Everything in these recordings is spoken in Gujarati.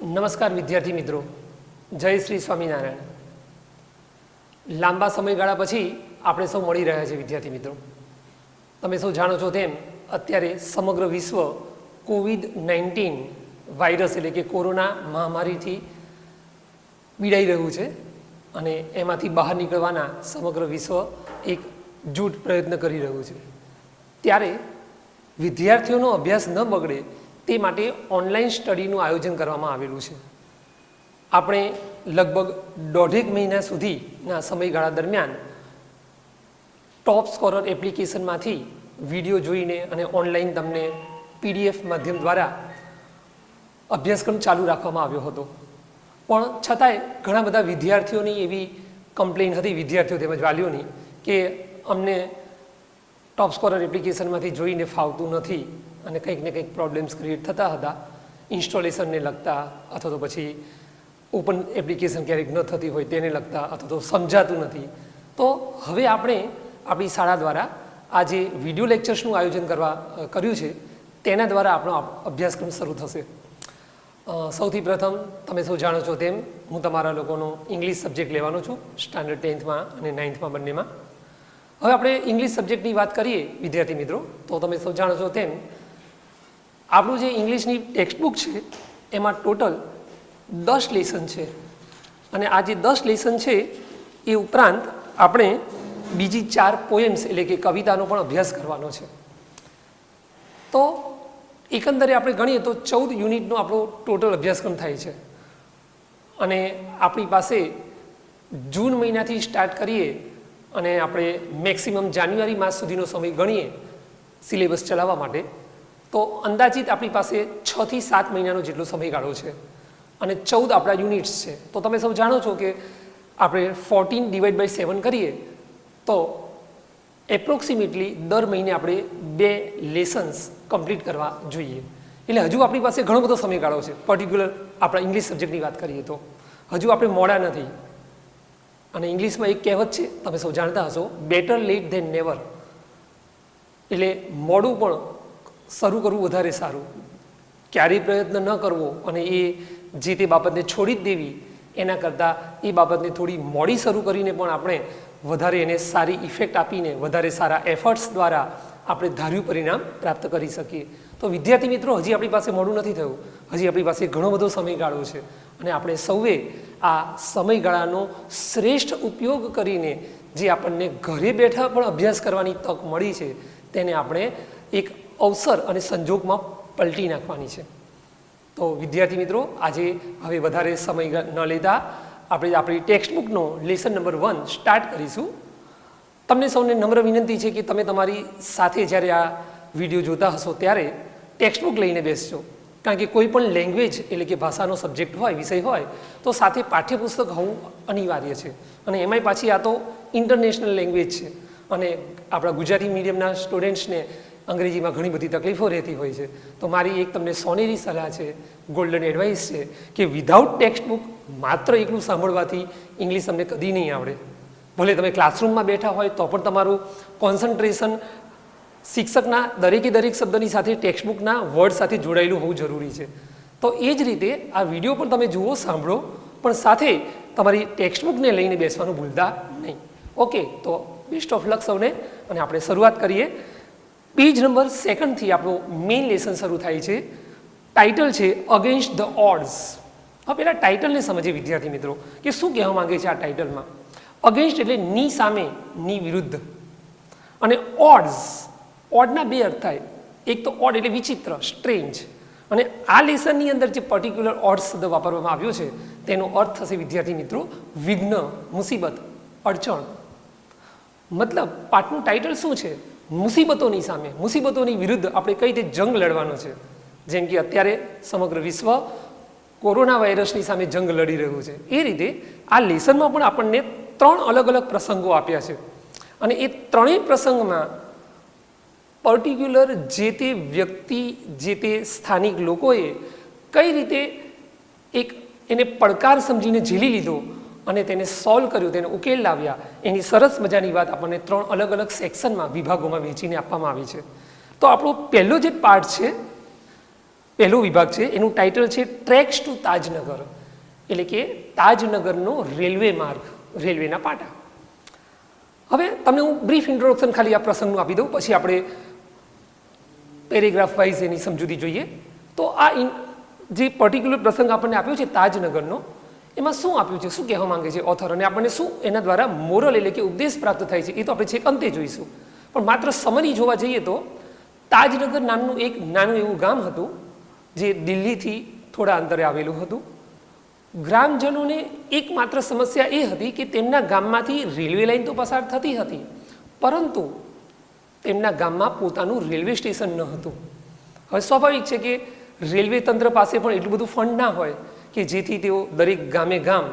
નમસ્કાર વિદ્યાર્થી મિત્રો, જય શ્રી સ્વામિનારાયણ. લાંબા સમયગાળા પછી આપણે સૌ મળી રહ્યા છીએ વિદ્યાર્થી મિત્રો. તમે સૌ જાણો છો તેમ અત્યારે સમગ્ર વિશ્વ કોવિડ-19 વાયરસ એટલે કે કોરોના મહામારીથી પીડાઈ રહ્યું છે અને એમાંથી બહાર નીકળવાના સમગ્ર વિશ્વ એક જૂથ પ્રયત્ન કરી રહ્યું છે. ત્યારે વિદ્યાર્થીઓનો અભ્યાસ ન બગડે તે માટે ઓનલાઈન સ્ટડીનું આયોજન કરવામાં આવેલું છે. આપણે લગભગ 1.5 મહિના સુધીના સમયગાળા દરમિયાન ટોપ સ્કોરર એપ્લિકેશનમાંથી વિડીયો જોઈને અને ઓનલાઈન તમને PDF માધ્યમ દ્વારા અભ્યાસક્રમ ચાલુ રાખવામાં આવ્યો હતો. પણ છતાંય ઘણા બધા વિદ્યાર્થીઓની એવી કમ્પ્લેન હતી, વિદ્યાર્થીઓ તેમજ વાલીઓની, કે અમને ટોપ સ્કોરર એપ્લિકેશનમાંથી જોઈને ફાવતું નથી અને કંઈક ને કંઈક પ્રોબ્લેમ્સ ક્રિએટ થતા હતા, ઇન્સ્ટોલેશનને લગતા અથવા તો પછી ઓપન એપ્લિકેશન ક્યારેક ન થતી હોય તેને લગતા અથવા તો સમજાતું નથી. તો હવે આપણે આપણી શાળા દ્વારા આ જે વિડીયો લેક્ચર્સનું આયોજન કર્યું છે તેના દ્વારા આપણો અભ્યાસક્રમ શરૂ થશે. સૌથી પ્રથમ તમે સૌ જાણો છો તેમ હું તમારા લોકોનો ઇંગ્લિશ સબ્જેક્ટ લેવાનો છું, સ્ટાન્ડર્ડ 10થમાં અને 9થમાં બંનેમાં. હવે આપણે ઇંગ્લિશ સબ્જેક્ટની વાત કરીએ વિદ્યાર્થી મિત્રો, તો તમે સૌ જાણો છો તેમ આપણું જે ઇંગ્લિશની ટેક્સ્ટબુક છે એમાં ટોટલ 10 લેસન છે અને આ જે 10 લેસન છે એ ઉપરાંત આપણે બીજી 4 પોએમ્સ એટલે કે કવિતાનો પણ અભ્યાસ કરવાનો છે. તો એકંદરે આપણે ગણીએ તો 14 યુનિટનો આપણો ટોટલ અભ્યાસક્રમ થાય છે અને આપણી પાસે જૂન મહિનાથી સ્ટાર્ટ કરીએ અને આપણે મેક્સિમમ જાન્યુઆરી માસ સુધીનો સમય ગણીએ સિલેબસ ચલાવવા માટે, તો અંદાજિત આપણી પાસે 6 થી 7 મહિનાનો જેટલો સમયગાળો છે અને 14 આપણા યુનિટ્સ છે. તો તમે સૌ જાણો છો કે આપણે 14/7 કરીએ તો એપ્રોક્સિમેટલી દર મહિને આપણે 2 લેસન્સ કમ્પ્લીટ કરવા જોઈએ. એટલે હજુ આપણી પાસે ઘણો બધો સમયગાળો છે. પર્ટિક્યુલર આપણા ઇંગ્લિશ સબ્જેક્ટની વાત કરીએ તો હજુ આપણે મોડા નથી. અને ઇંગ્લિશમાં એક કહેવત છે, તમે સૌ જાણતા હશો, બેટર લેટ ધેન નેવર. એટલે મોડું પણ શરૂ કરવું વધારે સારું. ક્યારેય પ્રયત્ન ન કરવો અને એ જે તે બાબતને છોડી જ દેવી એના કરતાં એ બાબતને થોડી મોડી શરૂ કરીને પણ આપણે વધારે એને સારી ઇફેક્ટ આપીને વધારે સારા એફર્ટ્સ દ્વારા આપણે ધાર્યું પરિણામ પ્રાપ્ત કરી શકીએ. તો વિદ્યાર્થી મિત્રો, હજી આપણી પાસે મોડું નથી થયું, હજી આપણી પાસે ઘણો બધો સમયગાળો છે અને આપણે સૌએ આ સમયગાળાનો શ્રેષ્ઠ ઉપયોગ કરીને જે આપણને ઘરે બેઠા પણ અભ્યાસ કરવાની તક મળી છે તેને આપણે એક અવસર અને સંજોગમાં પલટી નાખવાની છે. તો વિદ્યાર્થી મિત્રો, આજે હવે વધારે સમય ન લેતા આપણે આપણી ટેક્સ્ટબુકનો લેસન નંબર 1 સ્ટાર્ટ કરીશું. તમને સૌને નમ્ર વિનંતી છે કે તમે તમારી સાથે જ્યારે આ વિડીયો જોતા હશો ત્યારે ટેક્સ્ટબુક લઈને બેસજો, કારણ કે કોઈ પણ લેંગ્વેજ એટલે કે ભાષાનો સબ્જેક્ટ હોય, વિષય હોય તો સાથે પાઠ્યપુસ્તક હોવું અનિવાર્ય છે. અને એમાંય પાછી આ તો ઇન્ટરનેશનલ લેંગ્વેજ છે અને આપણા ગુજરાતી મીડિયમના સ્ટુડન્ટ્સને અંગ્રેજીમાં ઘણી બધી તકલીફો રહેતી હોય છે. તો મારી એક તમને સોનેરી સલાહ છે, ગોલ્ડન એડવાઇસ છે કે વિધાઉટ ટેક્સ્ટબુક માત્ર એકલું સાંભળવાથી ઇંગ્લિશ તમને કદી નહીં આવડે. ભલે તમે ક્લાસરૂમમાં બેઠા હોય તો પણ તમારું કોન્સન્ટ્રેશન શિક્ષકના દરેકે દરેક શબ્દની સાથે ટેક્સ્ટબુકના વર્ડ સાથે જોડાયેલું હોવું જરૂરી છે. તો એ જ રીતે આ વિડીયો પણ તમે જુઓ, સાંભળો, પણ સાથે તમારી ટેક્સ્ટબુકને લઈને બેસવાનું ભૂલતા નહીં. ઓકે, તો બેસ્ટ ઓફ લક સૌને. અને આપણે શરૂઆત કરીએ. પેજ નંબર 2થી આપણું મેઇન લેસન શરૂ થાય છે. ટાઇટલ છે અગેન્સ્ટ ધ ઓડ્સ. હવે પહેલાં ટાઇટલને સમજીએ વિદ્યાર્થી મિત્રો કે શું કહેવા માંગે છે આ ટાઇટલમાં. અગેન્સ્ટ એટલે ની સામે, ની વિરુદ્ધ, અને ઓડ્સ, ઓડના 2 અર્થ થાય. એક તો ઓડ એટલે વિચિત્ર, સ્ટ્રેન્જ, અને આ લેસનની અંદર જે પર્ટિક્યુલર ઓડ્સ શબ્દ વાપરવામાં આવ્યો છે તેનો અર્થ થશે વિદ્યાર્થી મિત્રો વિઘ્ન, મુસીબત, અડચણ. મતલબ પાઠનું ટાઇટલ શું છે? મુસીબતોની સામે, મુસીબતોની વિરુદ્ધ આપણે કઈ રીતે જંગ લડવાનો છે. જેમ કે અત્યારે સમગ્ર વિશ્વ કોરોના વાયરસની સામે જંગ લડી રહ્યું છે, એ રીતે આ લેસનમાં પણ આપણને 3 અલગ અલગ પ્રસંગો આપ્યા છે અને એ ત્રણેય પ્રસંગમાં પર્ટિક્યુલર જે તે વ્યક્તિ, જે તે સ્થાનિક લોકોએ કઈ રીતે એક એને પડકાર સમજીને ઝીલી લીધો અને તેને સોલ્વ કર્યું, તેને ઉકેલ લાવ્યા, એની સરસ મજાની વાત આપણને 3 અલગ અલગ સેક્શનમાં, વિભાગોમાં વહેંચીને આપવામાં આવી છે. તો આપણો પહેલો જે પાર્ટ છે પહેલો વિભાગ છે એનું ટાઇટલ છે ટ્રેક્સ ટુ તાજનગર, એટલે કે તાજનગરનો રેલવે માર્ગ, રેલવેના પાટા. હવે તમને હું બ્રીફ ઇન્ટ્રોડક્શન ખાલી આ પ્રસંગનું આપી દઉં, પછી આપણે પેરેગ્રાફ વાઇઝ એની સમજૂતી જોઈએ. તો આ જે પર્ટિક્યુલર પ્રસંગ આપણને આપ્યો છે તાજનગરનો, એમાં શું આપ્યું છે, શું કહેવા માંગે છે ઓથર, અને આપણને શું એના દ્વારા મોરલ એટલે કે ઉપદેશ પ્રાપ્ત થાય છે, એ તો આપણે છેક અંતે જોઈશું. પણ માત્ર સમરી જોવા જઈએ તો તાજનગર નામનું એક નાનું એવું ગામ હતું જે દિલ્હીથી થોડા અંતરે આવેલું હતું. ગ્રામજનોને એકમાત્ર સમસ્યા એ હતી કે તેમના ગામમાંથી રેલવે લાઇન તો પસાર થતી હતી, પરંતુ તેમના ગામમાં પોતાનું રેલવે સ્ટેશન ન હતું. હવે સ્વાભાવિક છે કે રેલવે તંત્ર પાસે પણ એટલું બધું ફંડ ના હોય કે જેથી તેઓ દરેક ગામે ગામ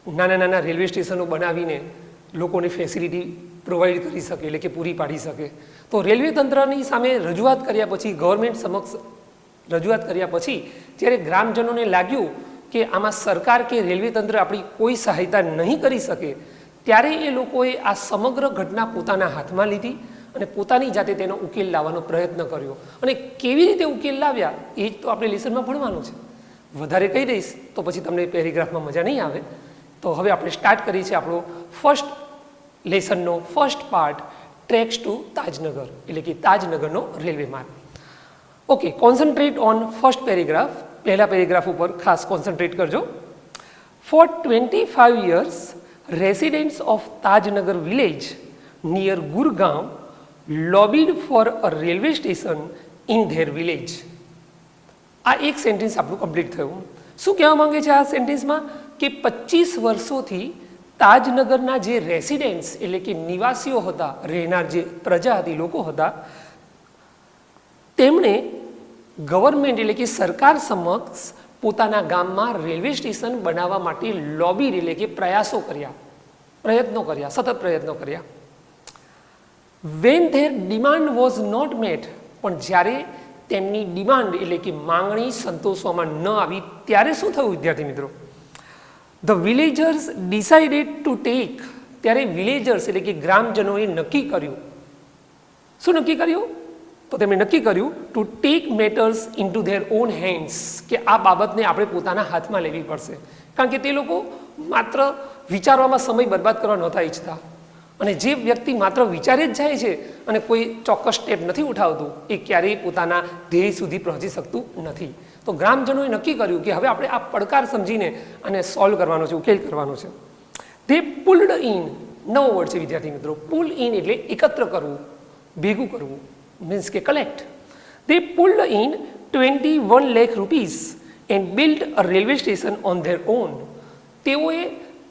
નાના નાના રેલવે સ્ટેશનો બનાવીને લોકોને ફેસિલિટી પ્રોવાઈડ કરી શકે, એટલે કે પૂરી પાડી શકે. તો રેલવે તંત્રની સામે રજૂઆત કર્યા પછી, ગવર્મેન્ટ સમક્ષ રજૂઆત કર્યા પછી જ્યારે ગ્રામજનોને લાગ્યું કે આમાં સરકાર કે રેલવે તંત્ર આપણી કોઈ સહાયતા નહીં કરી શકે, ત્યારે એ લોકોએ આ સમગ્ર ઘટના પોતાના હાથમાં લીધી અને પોતાની જાતે તેનો ઉકેલ લાવવાનો પ્રયત્ન કર્યો. અને કેવી રીતે ઉકેલ લાવ્યા એ જ તો આપણે લેસનમાં ભણવાનું છે. વધારે કહી દઈશ તો પછી તમને પેરેગ્રાફમાં મજા નહીં આવે. તો હવે આપણે સ્ટાર્ટ કરીએ છીએ આપણો ફર્સ્ટ લેસનનો first part, tracks to Tajnagar, એટલે કે તાજનગરનો રેલવે માર્ગ. Okay, concentrate on first paragraph. પહેલા પેરેગ્રાફ ઉપર ખાસ કોન્સન્ટ્રેટ કરજો. For 25 years residents of Tajnagar village near Gurgaon lobbied for a railway station in their village. આ એક સેન્ટેન્સ આપણું કમ્પ્લીટ થયું. શું કહેવા માંગે છે આ સેન્ટેન્સમાં કે 25 વર્ષોથી તાજનગરના જે રેસિડેન્ટ્સ એટલે કે નિવાસીઓ હતા, રહેનાર જે પ્રજા હતી, લોકો હતા, તેમણે ગવર્મેન્ટ એટલે કે સરકાર સમક્ષ પોતાના ગામમાં રેલવે સ્ટેશન બનાવવા માટે લોબી એટલે કે પ્રયાસો કર્યા, પ્રયત્નો કર્યા, સતત પ્રયત્નો કર્યા. When their demand was not met, પણ જ્યારે તેમની ડિમાન્ડ એટલે કે માંગણી સંતોષવામાં ન આવી ત્યારે શું થયું વિદ્યાર્થી મિત્રો? The villagers decided to take, ત્યારે વિલેજર્સ એટલે કે ગ્રામજનોએ નક્કી કર્યું. શું નક્કી કર્યું? તો તેમણે નક્કી કર્યું to take matters into their own hands, કે આ બાબતને આપણે પોતાના હાથમાં લેવી પડશે. કારણ કે તે લોકો માત્ર વિચારવામાં સમય બરબાદ કરવા નહોતા ઈચ્છતા, અને જે વ્યક્તિ માત્ર વિચારે જ જાય છે અને કોઈ ચોક્કસ સ્ટેપ નથી ઉઠાવતું, એ ક્યારેય પોતાના ધ્યેય સુધી પહોંચી શકતું નથી. તો ગ્રામજનોએ નક્કી કર્યું કે હવે આપણે આ પડકાર સમજીને આને સોલ્વ કરવાનો છે, ઉકેલ કરવાનો છે. ધે પુલ્ડ ઇન, નવો વર્ડ છે વિદ્યાર્થી મિત્રો. પુલ ઇન એટલે એકત્ર કરવું, ભેગું કરવું, મીન્સ કે collect. They pulled in 21 lakh rupees and built a railway station on their own. તેઓએ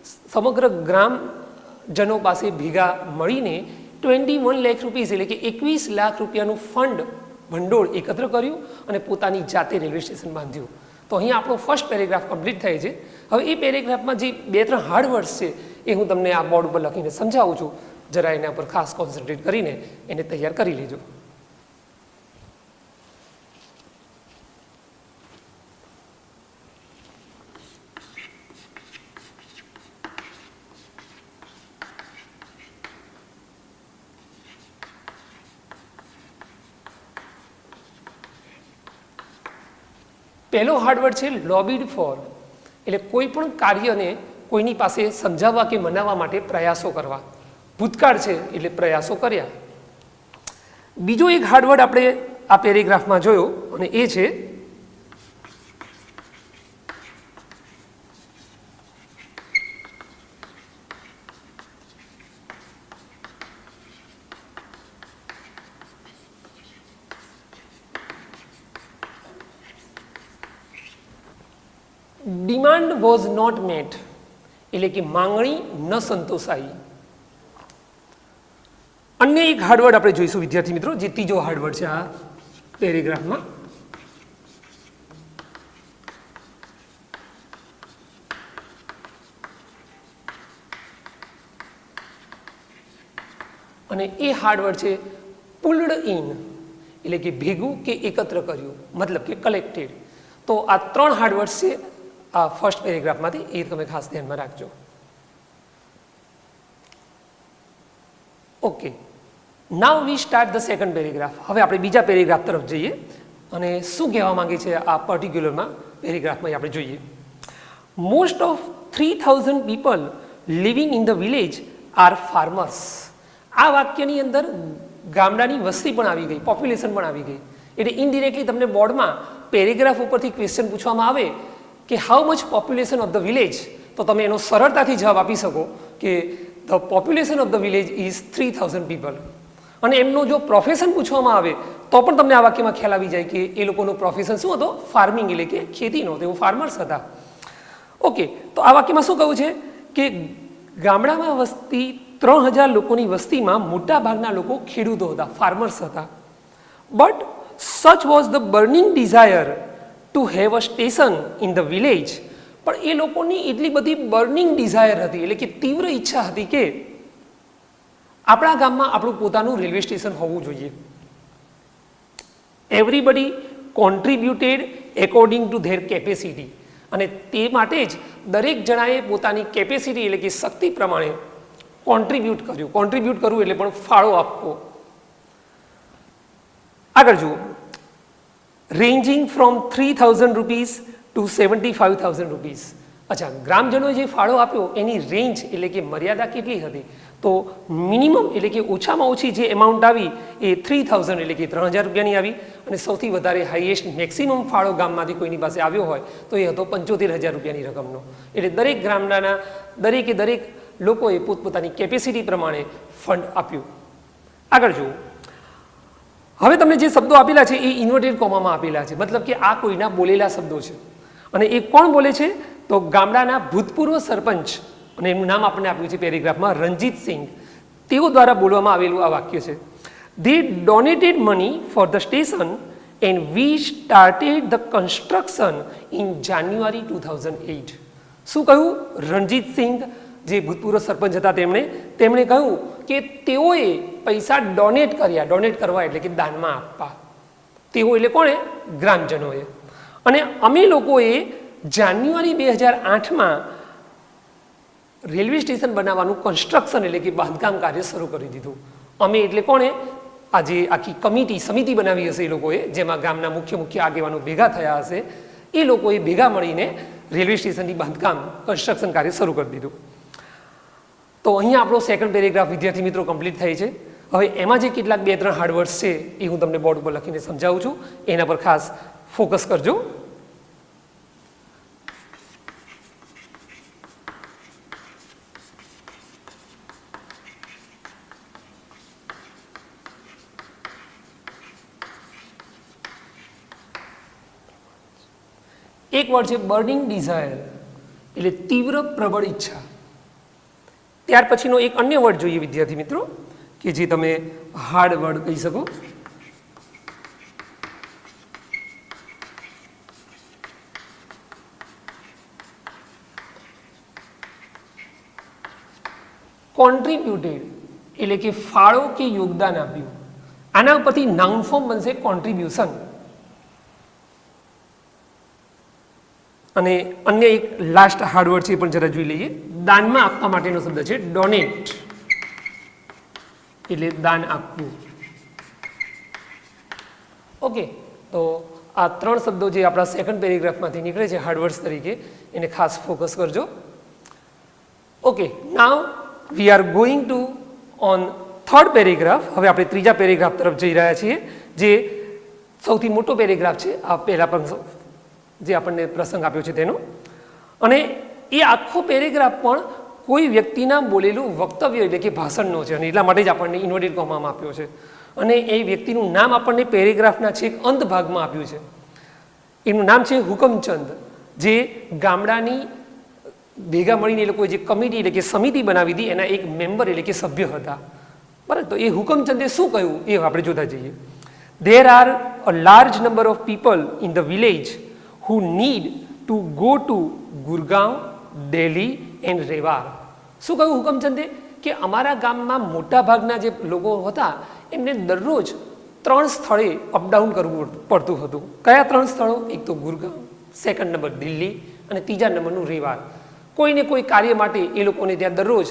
સમગ્ર ગ્રામજનો પાસે ભેગા મળીને 21 લાખ રૂપીસ એટલે કે 21 લાખ રૂપિયાનું ફંડ, ભંડોળ એકત્ર કર્યું અને પોતાની જાતે રેલવે સ્ટેશન બાંધ્યું. તો અહીંયા આપણો ફર્સ્ટ પેરેગ્રાફ કમ્પ્લીટ થાય છે. હવે એ પેરેગ્રાફમાં જે 2-3 હાર્ડ વર્ડ્સ છે એ હું તમને આ બોર્ડ ઉપર લખીને સમજાવું છું. જરા એના પર ખાસ કોન્સન્ટ્રેટ કરીને એને તૈયાર કરી લેજો. પહેલો હાર્ડવર્ડ છે લોબીડ ફોર, એટલે કોઈ પણ કાર્યને કોઈની પાસે સમજાવવા કે મનાવવા માટે પ્રયાસો કરવા. ભૂતકાળ છે એટલે પ્રયાસો કર્યા. બીજો એક હાર્ડવર્ડ આપણે આ પેરેગ્રાફમાં જોયો અને એ છે ડિમાન્ડ વોઝ નોટ મેટ, એટલે કે માંગણી ન સંતોષાઈ. અન્ય એક હાર્ડવર્ડ આપણે જોઈશું વિદ્યાર્થી મિત્રો, જે ત્રીજો હાર્ડવર્ડ છે આ પેરેગ્રાફમાં. અને એ હાર્ડવર્ડ છે પુલ્ડ ઇન, એટલે કે ભેગું કે એકત્ર કર્યું, મતલબ કે કલેક્ટેડ. તો આ 3 હાર્ડવર્ડ્સ છે આ ફર્સ્ટ પેરેગ્રાફમાંથી, એ તમે ખાસ ધ્યાનમાં રાખજો. Okay, now V start the second paragraph. હવે આપણે બીજા પેરેગ્રાફ તરફ જઈએ. અને શું કહેવા માંગે છે આ પર્ટિક્યુલરમાં પેરેગ્રાફમાં આપણે જોઈએ. Most of 3000 people living in the village R farmers. આ વાક્યની અંદર ગામડાની વસ્તી પણ આવી ગઈ, પોપ્યુલેશન પણ આવી ગઈ. એટલે ઇનડિરેક્ટલી તમને બોર્ડમાં પેરેગ્રાફ ઉપરથી ક્વેશ્ચન પૂછવામાં આવે કે how much population of the village, તો તમે એનો સરળતાથી જવાબ આપી શકો કે the population of the village is 3000 people. અને એમનો જો પ્રોફેશન પૂછવામાં આવે તો પણ તમને આ વાક્યમાં ખ્યાલ આવી જાય કે એ લોકોનો પ્રોફેશન શું હતો, ફાર્મિંગ, એટલે કે ખેતીનો, તેઓ ફાર્મર્સ હતા. ઓકે, તો આ વાક્યમાં શું કહ્યું છે કે ગામડામાં વસતી 3000 લોકોની વસ્તીમાં મોટા ભાગના લોકો ખેડૂતો હતા, ફાર્મર્સ હતા. But such was the burning desire to have a station in the village. પણ એ લોકોની એટલી બધી બર્નિંગ ડિઝાયર હતી, એટલે કે તીવ્ર ઈચ્છા હતી કે આપણા ગામમાં આપણું પોતાનું રેલવે સ્ટેશન હોવું જોઈએ. Everybody contributed according to there capacity. અને તે માટે જ દરેક જણાએ પોતાની કેપેસિટી, એટલે કે શક્તિ પ્રમાણે કોન્ટ્રીબ્યુટ કર્યું. કોન્ટ્રીબ્યુટ કરવું એટલે પણ ફાળો આપવો. આગળ જુઓ, ranging from 3000 rupees to 75,000 rupees. અચ્છા, ગ્રામજનોએ જે ફાળો આપ્યો એની રેન્જ, એટલે કે મર્યાદા કેટલી હતી, તો મિનિમમ એટલે કે ઓછામાં ઓછી જે એમાઉન્ટ આવી એ 3000 એટલે કે 3000 રૂપિયાની આવી. અને સૌથી વધારે હાઈએસ્ટ મેક્સિમમ ફાળો ગામમાંથી કોઈની પાસે આવ્યો હોય તો એ હતો 75,000 રૂપિયાની રકમનો. એટલે દરેક ગામડાના દરેક લોકોએ પોતપોતાની કેપેસિટી પ્રમાણે ફંડ આપ્યું. આગળ જુઓ, હવે તમને જે શબ્દો આપેલા છે એ ઇન્વર્ટેડ કોમામાં આપેલા છે, મતલબ કે આ કોઈના બોલેલા શબ્દો છે. અને એ કોણ બોલે છે, તો ગામડાના ભૂતપૂર્વ સરપંચ, અને એનું નામ આપણને આપ્યું છે પેરેગ્રાફમાં, રણજીત સિંઘ, તેઓ દ્વારા બોલવામાં આવેલું આ વાક્ય છે. They donated money for the station and we started the construction in January 2008. શું કહ્યું? રણજીત સિંઘ જે ભૂતપૂર્વ સરપંચ હતા તેમણે કહ્યું કે તેઓએ પૈસા ડોનેટ કર્યા. ડોનેટ કરવા એટલે કે દાનમાં આપવા. તેઓ એટલે કોણે? ગ્રામજનોએ. અને અમે લોકોએ જાન્યુઆરી 2008માં રેલવે સ્ટેશન બનાવવાનું કન્સ્ટ્રક્શન એટલે કે બાંધકામ કાર્ય શરૂ કરી દીધું. અમે એટલે કોણે? આજે આખી સમિતિ બનાવી હશે એ લોકોએ, જેમાં ગામના મુખ્ય આગેવાનો ભેગા થયા હશે. એ લોકોએ ભેગા મળીને રેલવે સ્ટેશનની બાંધકામ કન્સ્ટ્રક્શન કાર્ય શરૂ કરી દીધું. તો અહીંયા આપણો સેકન્ડ પેરેગ્રાફ વિદ્યાર્થી મિત્રો કમ્પ્લીટ થાય છે. હવે એમાં જે કેટલાક 2-3 હાર્ડવર્ડ્સ છે એ હું તમને બોર્ડ ઉપર લખીને સમજાવું છું, એના પર ખાસ ફોકસ કરજો. એક વર્ડ છે બર્નિંગ ડિઝાયર, એટલે તીવ્ર પ્રબળ ઈચ્છા. ત્યાર પછીનો એક અન્ય વર્ડ જોઈએ વિદ્યાર્થી મિત્રો, કે જે તમે હાર્ડ વર્ડ કહી શકો. કોન્ટ્રીબ્યુટેડ, એટલે કે ફાળો કે યોગદાન આપ્યું. આના પરથી નાઉન ફોર્મ બનશે કોન્ટ્રીબ્યુશન. અને અન્ય એક લાસ્ટ હાર્ડવર્ડ છે એ પણ જરા જોઈ લઈએ. દાનમાં આપવા માટેનો શબ્દ છે ડોનેટ, એટલે દાન આપવું. ઓકે, તો આ 3 શબ્દો જે આપણા સેકન્ડ પેરેગ્રાફમાંથી નીકળે છે હાર્ડવર્ડ્સ તરીકે, એને ખાસ ફોકસ કરજો. Okay, now we are going to on third paragraph. હવે આપણે ત્રીજા પેરેગ્રાફ તરફ જઈ રહ્યા છીએ, જે સૌથી મોટો પેરેગ્રાફ છે આ પહેલા પણ જે આપણને પ્રસંગ આપ્યો છે તેનો. અને એ આખો પેરેગ્રાફ પણ કોઈ વ્યક્તિના બોલેલું વક્તવ્ય એટલે કે ભાષણનો છે, અને એટલા માટે જ આપણને ઇન્વર્ટેડ કોમામાં આપ્યો છે. અને એ વ્યક્તિનું નામ આપણને પેરેગ્રાફના છેક અંત ભાગમાં આપ્યું છે. એનું નામ છે હુકમચંદ, જે ગામડાની ભેગા મળીને એ લોકોએ જે કમિટી એટલે કે સમિતિ બનાવી હતી એના એક મેમ્બર એટલે કે સભ્ય હતા. બરાબર, તો એ હુકમચંદે શું કહ્યું એ આપણે જોતા જઈએ. There are a large number of people in the village who need to go to Gurgaon, Delhi and Rewar. શું કહ્યું હુકમચંદે? કે અમારા ગામમાં મોટા ભાગના જે લોકો હતા એમને દરરોજ 3 સ્થળે અપડાઉન કરવું પડતું હતું. કયા 3 સ્થળો? એક તો ગુરગાંવ, સેકન્ડ નંબર દિલ્હી, અને ત્રીજા નંબરનું રેવાર. કોઈને કોઈ કાર્ય માટે એ લોકોને ત્યાં દરરોજ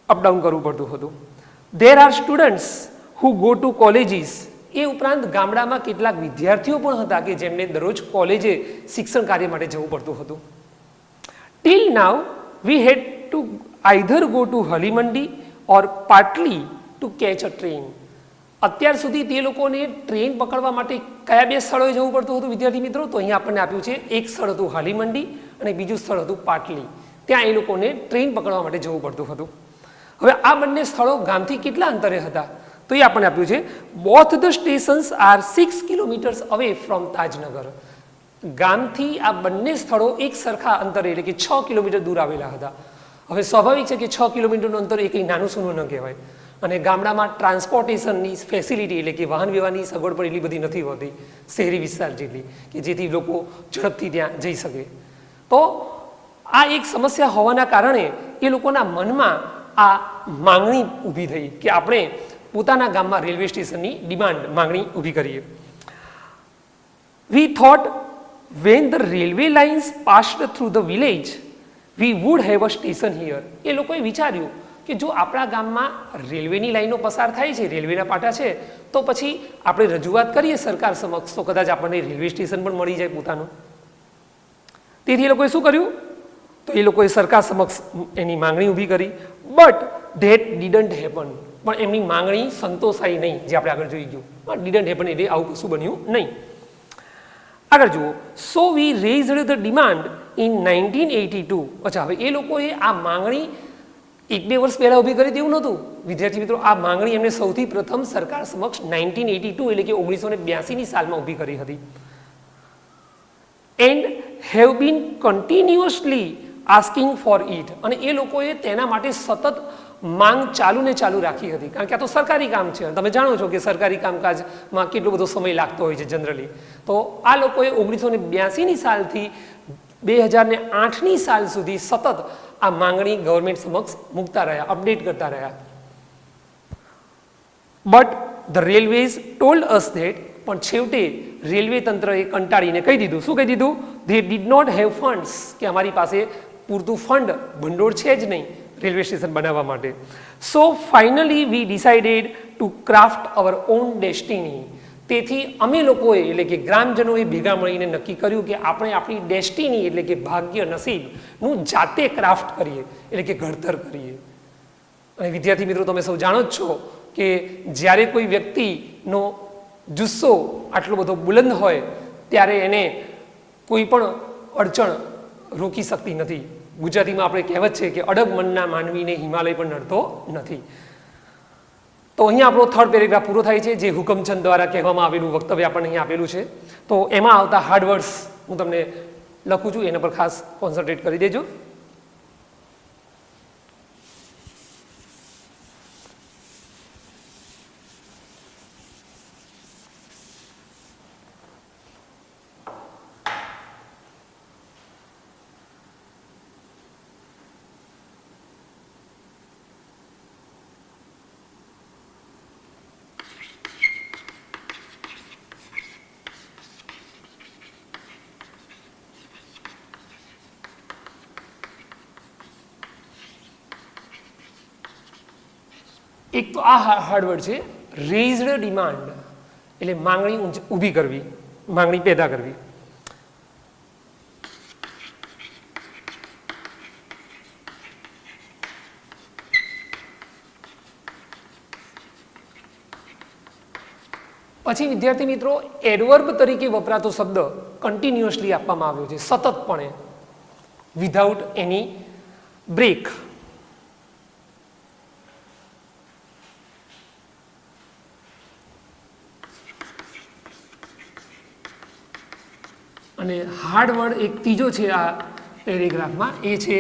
અપડાઉન કરવું પડતું હતું. There are students who go to colleges એ ઉપરાંત ગામડામાં કેટલાક વિદ્યાર્થીઓ પણ હતા કે જેમને દરરોજ કોલેજે શિક્ષણ કાર્ય માટે જવું પડતું હતું. Till now we had to either go to Halimandi or Patli to catch a train. અત્યાર સુધી તે લોકોને ટ્રેન પકડવા માટે કયા બે સ્થળોએ જવું પડતું હતું વિદ્યાર્થી મિત્રો? તો અહીંયા આપણને આપ્યું છે, એક સ્થળ હતું હાલીમંડી અને બીજું સ્થળ હતું પાટલી. ત્યાં એ લોકોને ટ્રેન પકડવા માટે જવું પડતું હતું. હવે આ બંને સ્થળો ગામથી કેટલા અંતરે હતા? તો એ આપણને આપ્યું છે, both the stations are 6 kilometres away from Tajnagar. ગામથી આ બંને સ્થળો એક સરખા અંતરે એટલે કે 6 કિલોમીટર દૂર આવેલા હતા. હવે સ્વાભાવિક છે કે 6 કિલોમીટરનું અંતર એ કંઈ નાનું સૂનું ન કહેવાય, અને ગામડામાં ટ્રાન્સપોર્ટેશનની ફેસિલિટી એટલે કે વાહન વ્યવહારની સગવડ પણ એટલી બધી નથી હોતી શહેરી વિસ્તાર જેટલી, કે જેથી લોકો ઝડપથી ત્યાં જઈ શકે. તો આ એક સમસ્યા હોવાના કારણે એ લોકોના મનમાં આ માંગણી ઊભી થઈ કે આપણે પોતાના ગામમાં રેલવે સ્ટેશનની માંગણી ઊભી કરીએ. We thought when the railway lines passed through the village we would have a station here. એ લોકોએ વિચાર્યું કે જો આપણા ગામમાં રેલવેની લાઈનો પસાર થાય છે, રેલવેના પાટા છે, તો પછી આપણે રજૂઆત કરીએ સરકાર સમક્ષ તો કદાચ આપણને રેલવે સ્ટેશન પણ મળી જાય પોતાનું. તેથી એ લોકોએ શું કર્યું? તો એ લોકોએ સરકાર સમક્ષ એની માંગણી ઊભી કરી. But that didn't happen. પણ એમની માંગણી સંતોષાઈ નહીં, જે આપણે આગળ જોઈ ગયું. ડીડન્ટ હેપન એટલે આવું કશું બન્યું નહીં. આગળ જુઓ. સો વી રેઝડ ધ ડિમાન્ડ ઇન 1982. અચ્છા, હવે એ લોકોએ આ માંગણી 1-2 વર્ષ પહેલા ઊભી કરી તેવું નહોતું વિદ્યાર્થી મિત્રો. આ માંગણી એમને સૌથી પ્રથમ સરકાર સમક્ષ 1982 એટલે કે 1982ની સાલમાં ઊભી કરી હતી. And have been continuously asking for it. અને એ લોકોએ તેના માટે સતત માંગ ચાલુ ને ચાલુ રાખી હતી, કારણ કે આ તો સરકારી કામ છે. તમે જાણો છો કે સરકારી કામકાજમાં કેટલો બધો સમય લાગતો હોય છે જનરલી. તો આ લોકોએ 1982ની સાલથી 2008ની સાલ સુધી સતત આ માંગણી ગવર્મેન્ટ સમક્ષ મૂકતા રહ્યા, અપડેટ કરતા રહ્યા. But the railways told us that. પણ છેવટે રેલવે તંત્રએ કંટાળીને કહી દીધું. શું કહી દીધું? They did not have funds. કે અમારી પાસે પૂરતું ફંડ, ભંડોળ છે જ નહીં રેલવે સ્ટેશન બનાવવા માટે. So finally we decided to cart hour on destiny. તેથી અમે લોકોએ એટલે કે ગ્રામજનોએ ભેગા મળીને નક્કી કર્યું કે આપણે આપણી ડેસ્ટિની એટલે કે ભાગ્ય, નસીબનું જાતે ક્રાફ્ટ કરીએ, એટલે કે ઘડતર કરીએ. અને વિદ્યાર્થી મિત્રો, તમે સૌ જાણો જ છો કે જ્યારે કોઈ વ્યક્તિનો જુસ્સો આટલો બધો બુલંદ હોય ત્યારે એને કોઈ પણ અડચણ રોકી શકતી નથી. ગુજરાતીમાં આપણે કહેવત છે કે અડગ મનના માનવીને હિમાલય પણ નડતો નથી. તો અહીંયા આપણો 3rd પેરેગ્રાફ પૂરો થાય છે, જે હુકમચંદ દ્વારા કહેવામાં આવેલું વક્તવ્ય આપણને અહીંયા આપેલું છે. તો એમાં આવતા હાર્ડવર્ડ્સ હું તમને લખું છું, એના પર ખાસ કોન્સન્ટ્રેટ કરી દેજો. એક તો આ હાર્ડવર્ડ છે, રેઝડ ડિમાન્ડ, એટલે માંગણી ઊભી કરવી, માંગણી પેદા કરવી. પછી વિદ્યાર્થી મિત્રો, એડવર્બ તરીકે વપરાતો શબ્દ કન્ટિન્યુઅસલી આપવામાં આવ્યો છે, સતતપણે, વિધાઉટ એની બ્રેક. અને હાર્ડવર્ડ એક ત્રીજો છે આ પેરેગ્રાફમાં, એ છે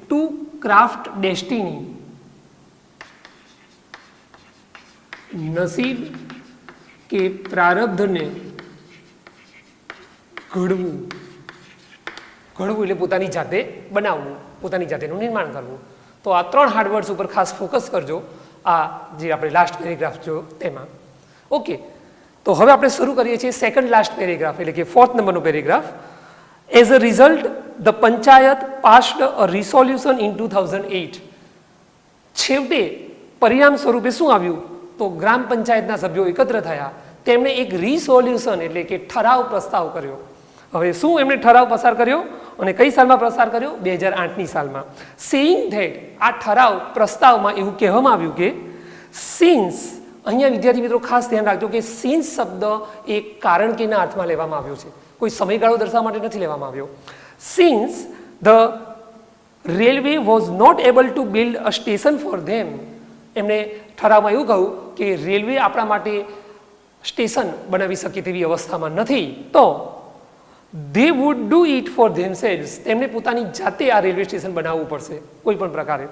ટુ ક્રાફ્ટ ડેસ્ટિની. નસીબ કે પ્રારબ્ધને ઘડવું. ઘડવું એટલે પોતાની જાતે બનાવવું, પોતાની જાતેનું નિર્માણ કરવું. તો આ 3 હાર્ડવર્ડ્સ ઉપર ખાસ ફોકસ કરજો, આ જે આપણે લાસ્ટ પેરેગ્રાફ જોયો તેમાં. ઓકે, તો હવે આપણે શરૂ કરીએ છીએ સેકન્ડ લાસ્ટ પેરેગ્રાફ, એટલે કે 4th નંબરનો paragraph. As a result the panchayat passed a resolution in 2008. છેવટે પરિણામ સ્વરૂપે શું આવ્યું? તો ગ્રામ પંચાયતના સભ્યો એકત્ર થયા, તેમણે એક રિસોલ્યુશન એટલે કે ઠરાવ પ્રસ્તાવ કર્યો. હવે શું એમણે ઠરાવ પસાર કર્યો અને કઈ સાલમાં પસાર કર્યો? 2008ની સાલમાં. સેઇંગ ધેટ, આ ઠરાવ પ્રસ્તાવમાં એવું કહેવામાં આવ્યું કે સિન્સ, અહીંયા વિદ્યાર્થી મિત્રો ખાસ ધ્યાન રાખજો કે સિન્સ શબ્દ એ કારણ કે ના અર્થમાં લેવામાં આવ્યો છે, કોઈ સમયગાળો દર્શાવવા માટે નથી લેવામાં આવ્યો. Since the railway was not able to build a station for them, એમણે ઠરાવમાં એવું કહ્યું કે રેલવે આપણા માટે સ્ટેશન બનાવી શકે તેવી અવસ્થામાં નથી, તો they would do it for themselves, તેમને પોતાની જાતે આ રેલવે સ્ટેશન બનાવવું પડશે કોઈ પણ પ્રકારે,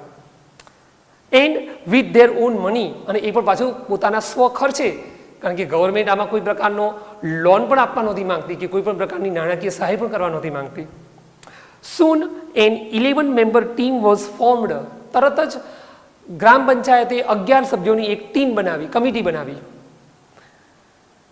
and with their own money, અને એ પણ પાછું પોતાના સ્વ ખર્ચે, કારણ કે ગવર્મેન્ટ આમાં કોઈ પ્રકારનો લોન પણ આપવા નહોતી માંગતી કે કોઈ પણ પ્રકારની નાણાકીય સહાય પણ કરવા નહોતી માંગતી. Soon an 11-member team was formed, તરત જ ગ્રામ પંચાયતે 11 સભ્યોની એક ટીમ બનાવી, કમિટી બનાવી.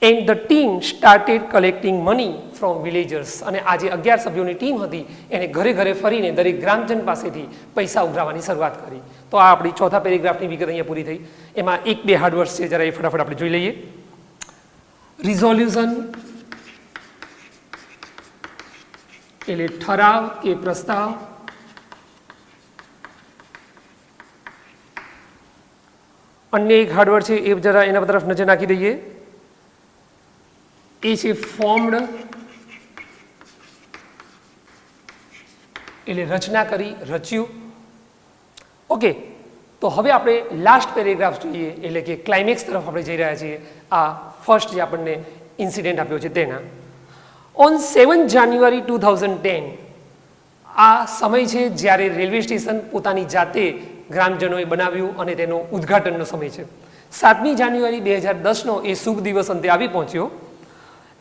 And the team started collecting money from villagers, અને આ જે 11 સભ્યોની ટીમ હતી એને ઘરે ઘરે ફરીને દરેક ગ્રામજન પાસેથી પૈસા ઉઘરાવવાની શરૂઆત કરી. તો આ આપણી ચોથા પેરેગ્રાફની વિગત અહીંયા પૂરી થઈ. એમાં 1-2 હાર્ડવર્ડ્સ છે, જરા એ ફટાફટ આપણે જોઈ લઈએ. રિઝોલ્યુશન એટલે ઠરાવ કે પ્રસ્તાવ, અન્ય એક હાર્ડવર્ડ છે એ જરા એના તરફ નજર નાખી દઈએ, એ છે ફોર્મડ, એટલે રચના કરી, રચ્યું. ઓકે, તો હવે આપણે લાસ્ટ પેરેગ્રાફ જોઈએ, એટલે કે ક્લાઇમેક્સ તરફ આપણે જઈ રહ્યા છીએ. આ ફર્સ્ટ જે આપણને ઇન્સિડન્ટ આપ્યો છે તેના. ઓન 7 જાન્યુઆરી 2010, આ સમય છે જ્યારે રેલવે સ્ટેશન પોતાની જાતે ગ્રામજનોએ બનાવ્યું અને તેનો ઉદ્ઘાટનનો સમય છે. 7મી જાન્યુઆરી 2010નો એ શુભ દિવસ અંતે આવી પહોંચ્યો.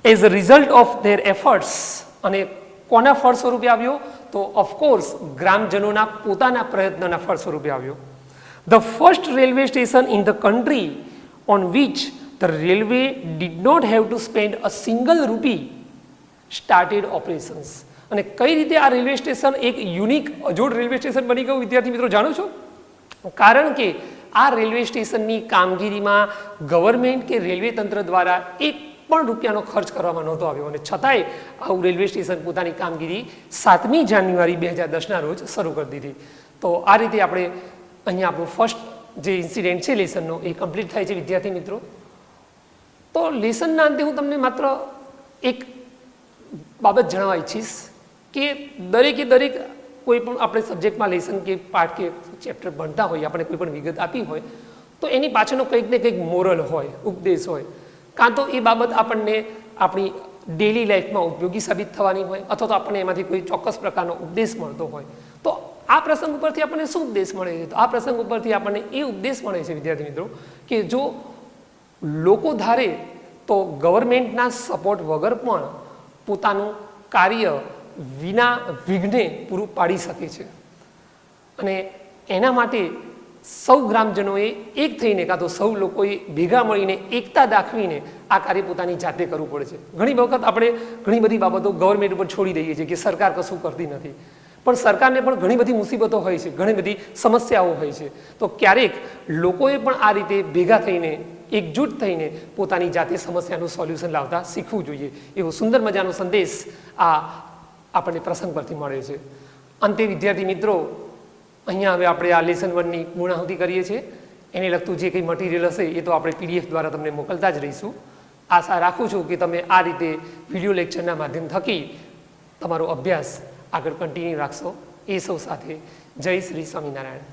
As a result of their efforts, અને કોના ફળ સ્વરૂપે આવ્યો? તો ઓફકોર્સ ગ્રામજનોના પોતાના પ્રયત્નોના ફળ સ્વરૂપે આવ્યો. The first railway station in the country on which the railway did not have to spend a single rupee started operations. અને કઈ રીતે આ રેલવે સ્ટેશન એક યુનિક અજોડ રેલવે સ્ટેશન બની ગયું વિદ્યાર્થી મિત્રો જાણો છો? કારણ કે આ રેલવે સ્ટેશનની કામગીરીમાં ગવર્મેન્ટ કે રેલવે તંત્ર દ્વારા એક પણ રૂપિયાનો ખર્ચ કરવામાં નહોતો આવ્યો, અને છતાંય આવું રેલવે સ્ટેશન પોતાની કામગીરી 7મી જાન્યુઆરી 2010ના રોજ શરૂ કરી દીધી. તો આ રીતે આપણે અહીંયા આપણું ફર્સ્ટ જે ઇન્સિડન્ટ છે લેસનનો એ કમ્પ્લીટ થાય છે વિદ્યાર્થી મિત્રો. તો લેસનના અંતે હું તમને માત્ર એક બાબત જણાવવા ઈચ્છીશ કે દરેકે દરેક કોઈ પણ આપણે સબ્જેક્ટમાં લેસન કે પાઠ કે ચેપ્ટર ભણતા હોય, આપણે કોઈ પણ વિગત આપી હોય તો એની પાછળનો કંઈક ને કંઈક મોરલ હોય, ઉપદેશ હોય, કાં તો એ બાબત આપણને આપણી ડેલી લાઈફમાં ઉપયોગી સાબિત થવાની હોય, અથવા તો આપણને એમાંથી કોઈ ચોક્કસ પ્રકારનો ઉપદેશ મળતો હોય. તો આ પ્રસંગ ઉપરથી આપણને શું ઉપદેશ મળે છે? તો આ પ્રસંગ ઉપરથી આપણને એ ઉપદેશ મળે છે વિદ્યાર્થી મિત્રો કે જો લોકો ધારે તો ગવર્મેન્ટના સપોર્ટ વગર પણ પોતાનું કાર્ય વિના વિઘ્ને પૂરું પાડી શકે છે, અને એના માટે સૌ ગ્રામજનોએ એક થઈને કાં તો સૌ લોકોએ ભેગા મળીને એકતા દાખવીને આ કાર્ય પોતાની જાતે કરવું પડે છે. ઘણી વખત આપણે ઘણી બધી બાબતો ગવર્મેન્ટ ઉપર છોડી દઈએ છીએ કે સરકાર કશું કરતી નથી, પણ સરકારને પણ ઘણી બધી મુસીબતો હોય છે, ઘણી બધી સમસ્યાઓ હોય છે. તો ક્યારેક લોકોએ પણ આ રીતે ભેગા થઈને એકજૂટ થઈને પોતાની જાતે સમસ્યાનું સોલ્યુશન લાવતા શીખવું જોઈએ. એવો સુંદર મજાનો સંદેશ આ આપણને પ્રસંગ પરથી મળે છે. અંતે વિદ્યાર્થી મિત્રો, અહીંયા હવે આપણે આ લેસન 1ની પૂર્ણાહુતિ કરીએ છીએ. એને લગતું જે કંઈ મટીરિયલ હશે એ તો આપણે PDF દ્વારા તમને મોકલતા જ રહીશું. આશા રાખું છું કે તમે આ રીતે વિડીયો લેક્ચરના માધ્યમ થકી તમારો અભ્યાસ આગળ કન્ટિન્યુ રાખશો. એ સૌ સાથે જય શ્રી સ્વામિનારાયણ.